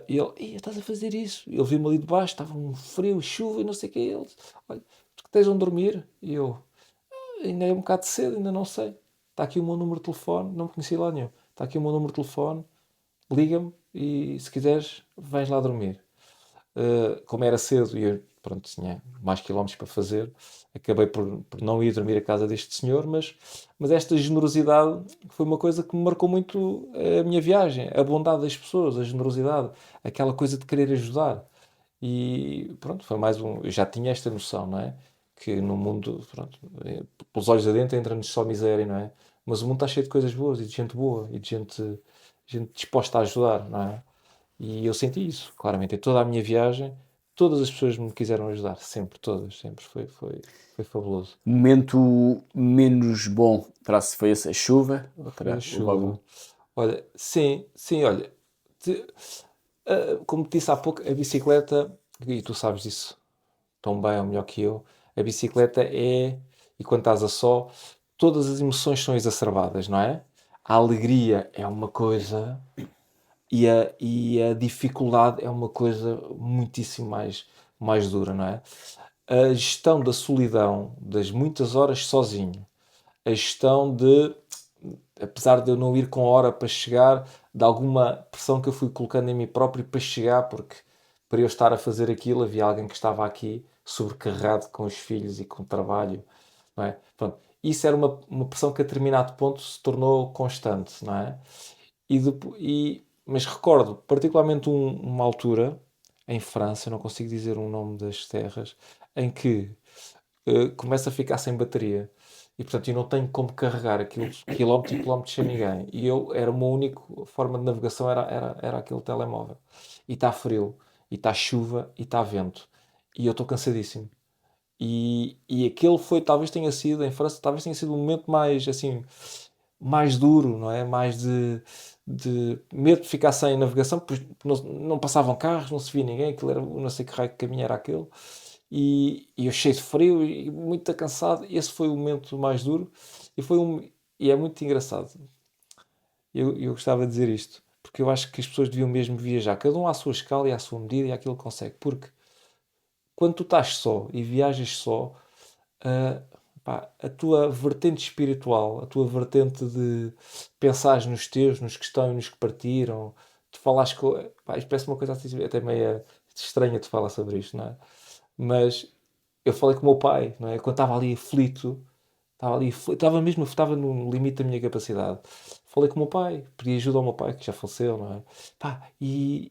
E ele, estás a fazer isso? Ele viu-me ali debaixo, estava um frio, chuva e não sei o que. Ele, olha, tu que tens onde dormir? E eu, ainda é um bocado cedo, ainda não sei. Está aqui o meu número de telefone, não me conheci lá nenhum. Está aqui o meu número de telefone, liga-me e se quiseres, vens lá dormir. Como era cedo e eu, pronto, tinha mais quilómetros para fazer, acabei por não ir dormir à casa deste senhor, mas esta generosidade foi uma coisa que me marcou muito a minha viagem, a bondade das pessoas, a generosidade, aquela coisa de querer ajudar. E pronto, foi mais um. Eu já tinha esta noção, não é? Que no mundo, pronto, pelos olhos adentro entra-nos só miséria, não é? Mas o mundo está cheio de coisas boas e de gente boa e de gente disposta a ajudar, não é? E eu senti isso, claramente. Em toda a minha viagem, todas as pessoas me quiseram ajudar. Sempre, todas, sempre. Foi fabuloso. Momento menos bom, terá se foi essa chuva? Ou Foi a terá, houve chuva. algum? Olha, sim, sim, olha. te- como te disse há pouco, a bicicleta, e tu sabes disso tão bem ou melhor que eu, a bicicleta é, e quando estás a só, todas as emoções são exacerbadas, não é? A alegria é uma coisa e a dificuldade é uma coisa muitíssimo mais dura, não é? A gestão da solidão, das muitas horas sozinho, a gestão de, apesar de eu não ir com hora para chegar, de alguma pressão que eu fui colocando em mim próprio para chegar, porque para eu estar a fazer aquilo havia alguém que estava aqui sobrecarregado com os filhos e com o trabalho, não é? Pronto, isso era uma pressão que a determinado ponto se tornou constante, não é? Mas recordo particularmente uma altura em França, eu não consigo dizer o nome das terras, em que começa a ficar sem bateria. E portanto eu não tenho como carregar aquilo quilómetros e quilómetros sem ninguém. E era uma única forma de navegação, era aquele telemóvel. E está frio, e está chuva, e está vento. E eu estou cansadíssimo. E aquele foi, talvez tenha sido, em França, talvez tenha sido o momento mais, assim, mais duro, não é? Mais de medo de ficar sem navegação, pois não passavam carros, não se via ninguém, aquilo era, eu não sei que raio de caminho era aquele. E eu cheio de frio e muito cansado. Esse foi o momento mais duro e é muito engraçado. Eu gostava de dizer isto, porque eu acho que as pessoas deviam mesmo viajar, cada um à sua escala e à sua medida e àquilo que consegue. Porque quando tu estás só e viajas só, ah, pá, a tua vertente espiritual, a tua vertente de pensares nos teus, nos que estão e nos que partiram, de falares com. Pá, isto parece uma coisa assim, até meio estranha de falar sobre isto, não é? Mas eu falei com o meu pai, não é? Quando estava ali aflito, estava mesmo, estava no limite da minha capacidade. Falei com o meu pai, pedi ajuda ao meu pai, que já faleceu, não é? Pá, e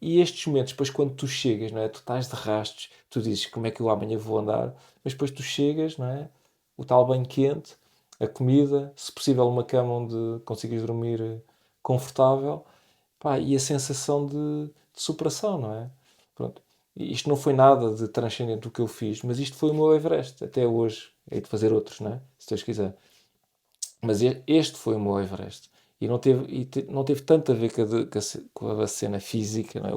estes momentos, depois quando tu chegas, não é? Tu estás de rastos, tu dizes como é que eu amanhã vou andar, mas depois tu chegas, não é? O tal banho quente, a comida, se possível uma cama onde consigas dormir confortável, pá, e a sensação de superação, não é? Pronto. E isto não foi nada de transcendente do que eu fiz, mas isto foi o meu Everest, até hoje. Hei de fazer outros, não é? Se Deus quiser. Mas este foi o meu Everest. E não teve tanto a ver com a cena física, não é?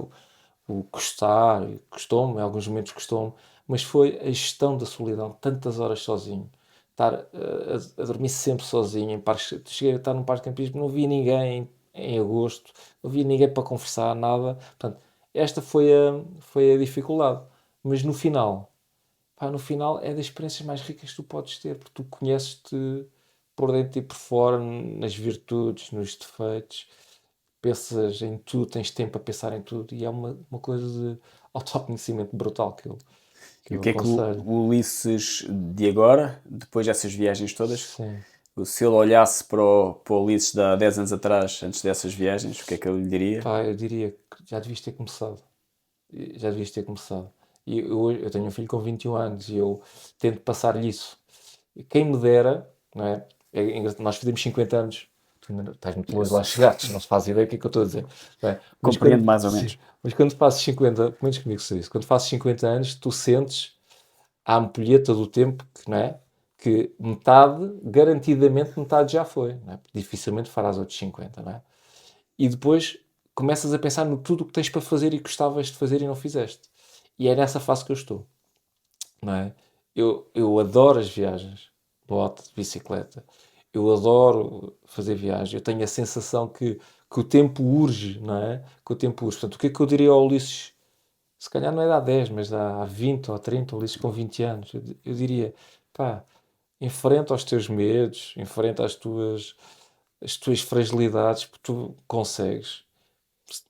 O gostar, custou-me, em alguns momentos custou-me, mas foi a gestão da solidão, tantas horas sozinho, estar a dormir sempre sozinho, em parques, cheguei a estar num parque de campismo, não vi ninguém em agosto, não vi ninguém para conversar, nada. Portanto, esta foi a dificuldade. Mas no final, pá, no final é das experiências mais ricas que tu podes ter, porque tu conheces-te por dentro e por fora, nas virtudes, nos defeitos, pensas em tudo, tens tempo a pensar em tudo, e é uma coisa de autoconhecimento brutal que E o eu que é que o aconselho. o Ulisses de agora, depois dessas viagens todas, Sim. se ele olhasse para o Ulisses de há 10 anos atrás, antes dessas viagens, o que é que ele lhe diria? Pá, eu diria que já devias ter começado. Já devias ter começado. E eu tenho um filho com 21 anos e eu tento passar-lhe isso. E quem me dera, não é? Nós fizemos 50 anos, tu ainda estás muito longe de lá chegados, não se faz ideia do que é que eu estou a dizer. Não é? Mas Compreendo quando, mais ou sim, menos. mas quando fazes 50, pelo menos comigo se isso, quando fazes 50 anos, tu sentes a ampulheta do tempo, que, não é? Que metade, garantidamente metade já foi. Não é? Dificilmente farás outros 50, não é? E depois começas a pensar no tudo o que tens para fazer e gostavas de fazer e não fizeste. E é nessa fase que eu estou, não é? Eu adoro as viagens, bote, de bicicleta. Eu adoro fazer viagem. Eu tenho a sensação que o tempo urge, não é? Que o tempo urge. Portanto, o que é que eu diria ao Ulisses? Se calhar não é de há 10, mas de há 20 ou 30, Ulisses com 20 anos. Eu diria, pá, enfrenta os teus medos, enfrenta as tuas fragilidades, porque tu consegues.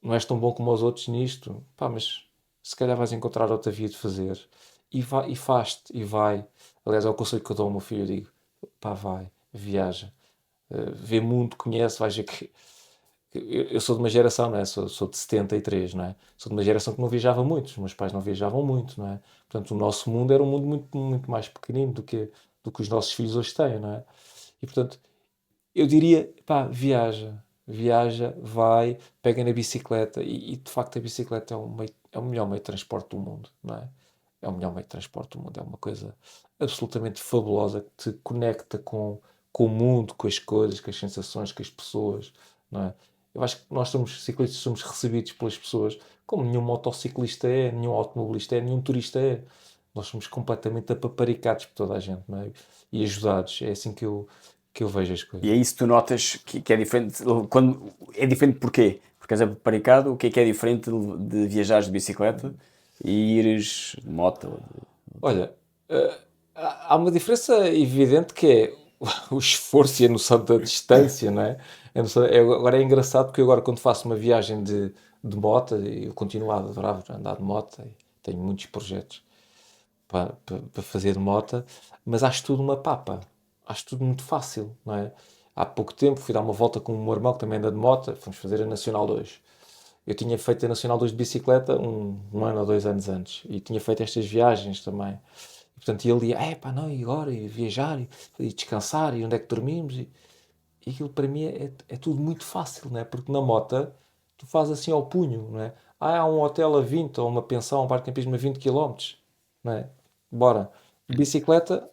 Não és tão bom como os outros nisto, pá, mas se calhar vais encontrar outra via de fazer. E faz-te, e vai. Aliás, é o conselho que eu dou ao meu filho, eu digo, pá, vai, viaja. Vê mundo, conhece, vais ver que... Eu sou de uma geração, não é? Sou de 73, não é? Sou de uma geração que não viajava muito, os meus pais não viajavam muito, não é? Portanto, o nosso mundo era um mundo muito, muito mais pequenino do que os nossos filhos hoje têm, não é? E, portanto, eu diria, pá, viaja. Viaja, vai, pega na bicicleta e de facto a bicicleta é o melhor meio de transporte do mundo, não é? É o melhor meio de transporte do mundo. É uma coisa absolutamente fabulosa que te conecta com o mundo, com as coisas, com as sensações, com as pessoas, não é? Eu acho que nós somos ciclistas, somos recebidos pelas pessoas como nenhum motociclista é, nenhum automobilista é, nenhum turista é. Nós somos completamente apaparicados por toda a gente, não é? E ajudados. É assim que eu vejo as E coisas. é isso que tu notas que é diferente. Quando, é diferente porquê? Porque és apaparicado, o que é diferente de viajares de bicicleta e ires de moto? Olha, há uma diferença evidente que é o esforço e a noção da distância, não é? Agora é engraçado porque eu agora quando faço uma viagem de moto, eu continuo a adorar andar de moto e tenho muitos projetos para fazer de moto, mas acho tudo uma papa. Acho tudo muito fácil, não é? Há pouco tempo fui dar uma volta com o meu irmão que também anda de moto, fomos fazer a Nacional 2. Eu tinha feito a Nacional 2 de bicicleta um ano ou 2 anos antes e tinha feito estas viagens também. E, portanto, ele ia, pá, não, e agora? E viajar, e descansar, e onde é que dormimos? E aquilo para mim é tudo muito fácil, não é? Porque na moto tu fazes assim ao punho, não é? Há um hotel a 20 ou uma pensão, um parque de campismo a 20 km, não é? Bora. Bicicleta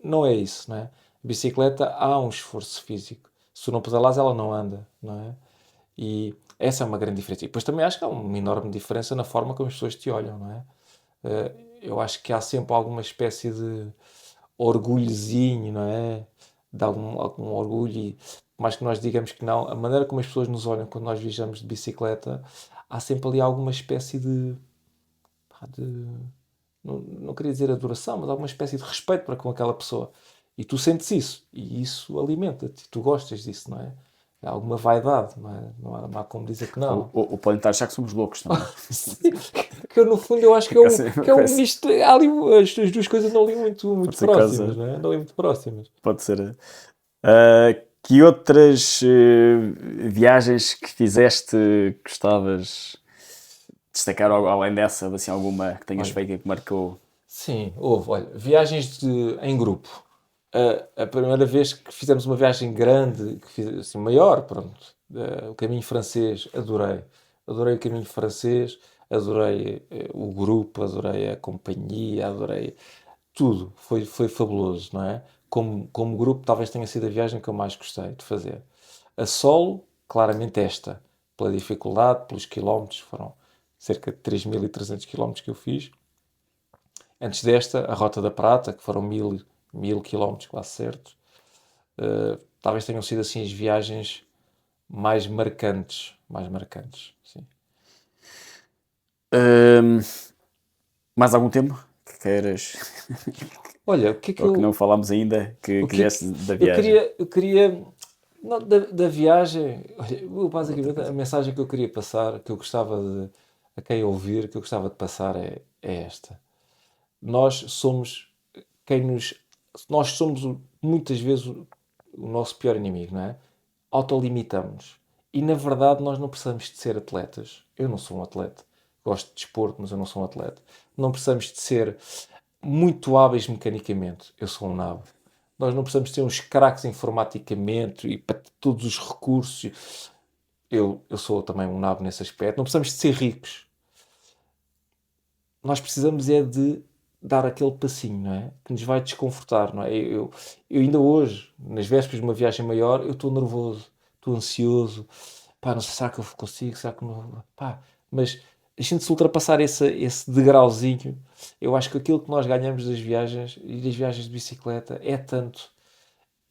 não é isso, não é? Bicicleta há um esforço físico. Se tu não pedalares, ela não anda, não é? E essa é uma grande diferença. E depois também acho que há uma enorme diferença na forma como as pessoas te olham, não é? Eu acho que há sempre alguma espécie de orgulhozinho, não é? De algum orgulho, e por mais que nós digamos que não, a maneira como as pessoas nos olham quando nós viajamos de bicicleta, há sempre ali alguma espécie de não queria dizer adoração, mas alguma espécie de respeito para com aquela pessoa. E tu sentes isso, e isso alimenta-te, tu gostas disso, não é? Há alguma vaidade, não é? Não há como dizer que não. Ou podem estar a achar que somos loucos também. Sim, que eu no fundo eu acho que é um misto. Há ali, as duas coisas não ali muito Pode ser próximas, causa. não é? Não ali muito próximas. Pode ser. Que outras viagens que fizeste gostavas de destacar além dessa, assim, alguma que tenhas Olha, feito e que marcou? sim, houve, olha, viagens em grupo. A primeira vez que fizemos uma viagem grande, assim, maior, pronto, o caminho francês, adorei. Adorei o caminho francês, adorei o grupo, adorei a companhia, adorei tudo. Foi fabuloso, não é? Como grupo, talvez tenha sido a viagem que eu mais gostei de fazer. A solo, claramente esta, pela dificuldade, pelos quilómetros, foram cerca de 3.300 quilómetros que eu fiz. Antes desta, a Rota da Prata, que foram mil quilómetros quase certos. Talvez tenham sido assim as viagens mais marcantes. Mais marcantes, sim. Ahm, Mais algum tema que queiras, Olha, o que é que ou que não eu. falámos ainda, que O que é quisesse que. da Eu viagem? queria. Eu queria não, da viagem. Olha, Outra basicamente, a coisa. mensagem que eu queria passar, que eu gostava de. A quem ouvir, que eu gostava de passar é esta. Nós somos quem nos. Nós somos muitas vezes o nosso pior inimigo, não é? Autolimitamos-nos. E na verdade nós não precisamos de ser atletas. Eu não sou um atleta. Gosto de desporto, mas eu não sou um atleta. Não precisamos de ser muito hábeis mecanicamente. Eu sou um nabo. Nós não precisamos de ser uns craques informaticamente e para todos os recursos. Eu sou também um nabo nesse aspecto. Não precisamos de ser ricos. Nós precisamos é de dar aquele passinho, não é? Que nos vai desconfortar, não é? Eu ainda hoje, nas vésperas de uma viagem maior, eu estou nervoso, estou ansioso. Pá, não sei, será que eu consigo? Será que não? Pá, mas a gente se ultrapassar esse degrauzinho, eu acho que aquilo que nós ganhamos das viagens e das viagens de bicicleta é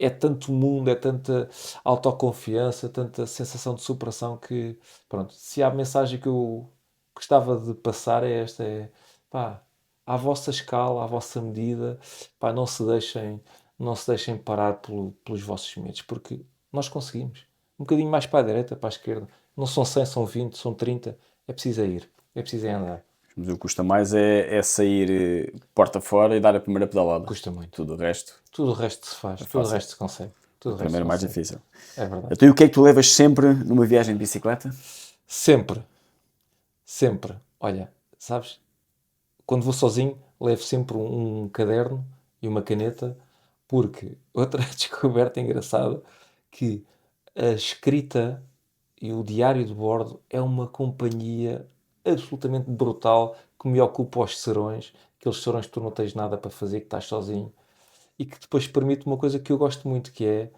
tanto mundo, é tanta autoconfiança, tanta sensação de superação que, pronto, se há mensagem que eu gostava de passar é esta, pá, à vossa escala, à vossa medida, pá, não se deixem parar pelos vossos medos, porque nós conseguimos. Um bocadinho mais para a direita, para a esquerda. Não são 100, são 20, são 30. É preciso ir. É preciso andar. Mas o que custa mais é sair porta fora e dar a primeira pedalada. Custa muito. Tudo o resto Tudo o resto se faz. é Tudo o fácil. resto se consegue. O Tudo o resto se primeiro é mais consegue. difícil. É verdade. Então, e o que é que tu levas sempre numa viagem de bicicleta? Sempre. Sempre. Olha, sabes? Quando vou sozinho, levo sempre um caderno e uma caneta, porque outra descoberta engraçada que a escrita e o diário de bordo é uma companhia absolutamente brutal que me ocupa os serões, aqueles serões que tu não tens nada para fazer, que estás sozinho, e que depois permite uma coisa que eu gosto muito, que é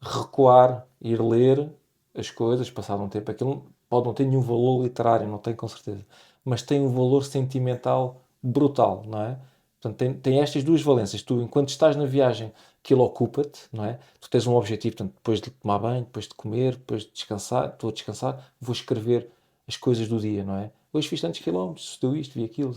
recuar, ir ler as coisas, passado um tempo. Aquilo pode não ter nenhum valor literário, não tem com certeza, mas tem um valor sentimental brutal, não é? Portanto, tem estas duas valências. Tu, enquanto estás na viagem, aquilo ocupa-te, não é? Tu tens um objetivo, portanto, depois de tomar banho, depois de comer, depois de descansar, estou a descansar, vou escrever as coisas do dia, não é? Hoje fiz tantos quilómetros, deu isto, vi aquilo.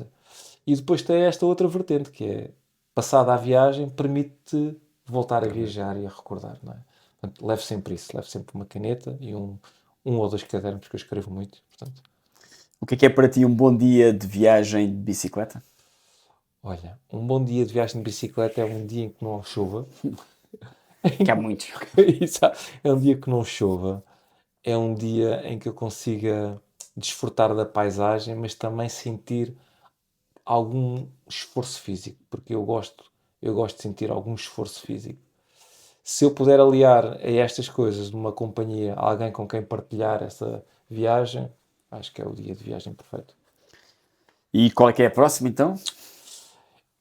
E depois tem esta outra vertente, que é, passada a viagem, permite-te voltar a viajar e a recordar, não é? Portanto, leve sempre isso, leve sempre uma caneta e um ou dois cadernos, que eu escrevo muito, portanto. O que é para ti um bom dia de viagem de bicicleta? Olha, um bom dia de viagem de bicicleta é um dia em que não chova. Que há muitos. Exato. É um dia que não chova. É um dia em que eu consiga desfrutar da paisagem, mas também sentir algum esforço físico, porque eu gosto de sentir algum esforço físico. Se eu puder aliar a estas coisas numa companhia, alguém com quem partilhar essa viagem, acho que é o dia de viagem perfeito. E qual é que é a próxima, então?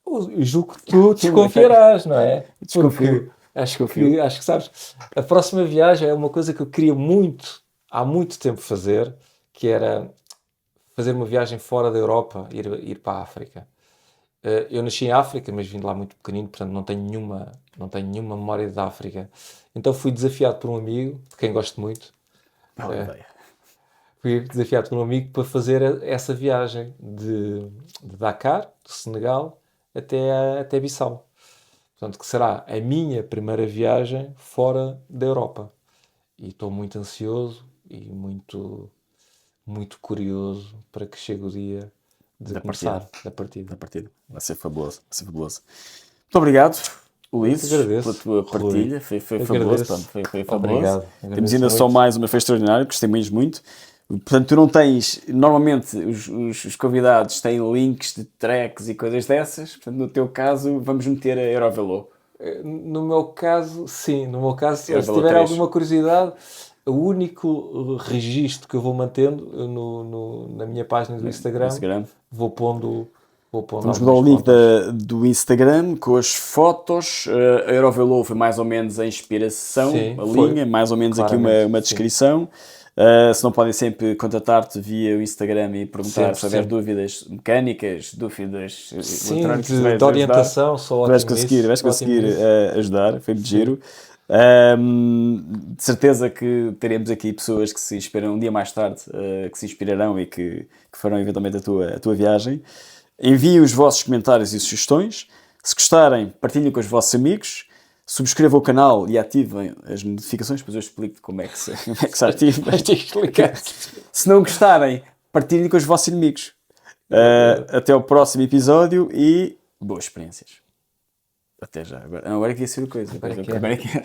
Eu julgo que tu desconfiarás, não é? Desconfio. Porque acho que sabes, a próxima viagem é uma coisa que eu queria muito, há muito tempo fazer, que era fazer uma viagem fora da Europa, ir para a África. Eu nasci em África, mas vim de lá muito pequenino, portanto não tenho nenhuma memória da África. Então fui desafiado por um amigo, de quem gosto muito, Boa ideia. fui desafiado por um amigo para fazer essa viagem de Dakar, do Senegal, até Bissau. Portanto, que será a minha primeira viagem fora da Europa. E estou muito ansioso e muito, muito curioso para que chegue o dia de começar da partida. Da partida. Vai ser fabuloso. Vai ser fabuloso. Muito obrigado, Ulisses, agradeço, pela tua Rui. partilha. Foi fabuloso. Agradeço. Pronto, foi fabuloso. Obrigado. Temos Agradeço ainda só muito. mais uma, foi extraordinário. Gostei muito. Portanto, tu não tens. Normalmente, os convidados têm links de tracks e coisas dessas. Portanto, no teu caso, vamos meter a Eurovelo. No meu caso, sim. No meu caso, se Eurovelo tiver 3. alguma curiosidade, o único registro que eu vou mantendo na minha página do Instagram, Instagram. vou pondo Vamos mudar o algumas link fotos. do Instagram com as fotos. A Eurovelo foi mais ou menos a inspiração, Sim, a foi. linha, mais ou menos aqui Claramente, uma sim. descrição. Se não podem sempre contatar-te via o Instagram e perguntar se houver Sempre. dúvidas mecânicas, dúvidas Sim, eletrónicas, de vais orientação, sou vais ótimo conseguir, nisso. vais Sou ótimo conseguir nisso. ajudar, foi muito giro. De certeza que teremos aqui pessoas que se inspiram um dia mais tarde, que se inspirarão e que farão eventualmente a tua viagem. Enviem os vossos comentários e sugestões. Se gostarem, partilhem com os vossos amigos. Subscrevam o canal e ativem as notificações, depois eu explico como é que se ativa. Vais ter que explicar. Se não gostarem, partilhem com os vossos inimigos. Até ao próximo episódio e boas experiências. Até já. Agora é que ia ser a coisa. Agora é que é. Agora é que é.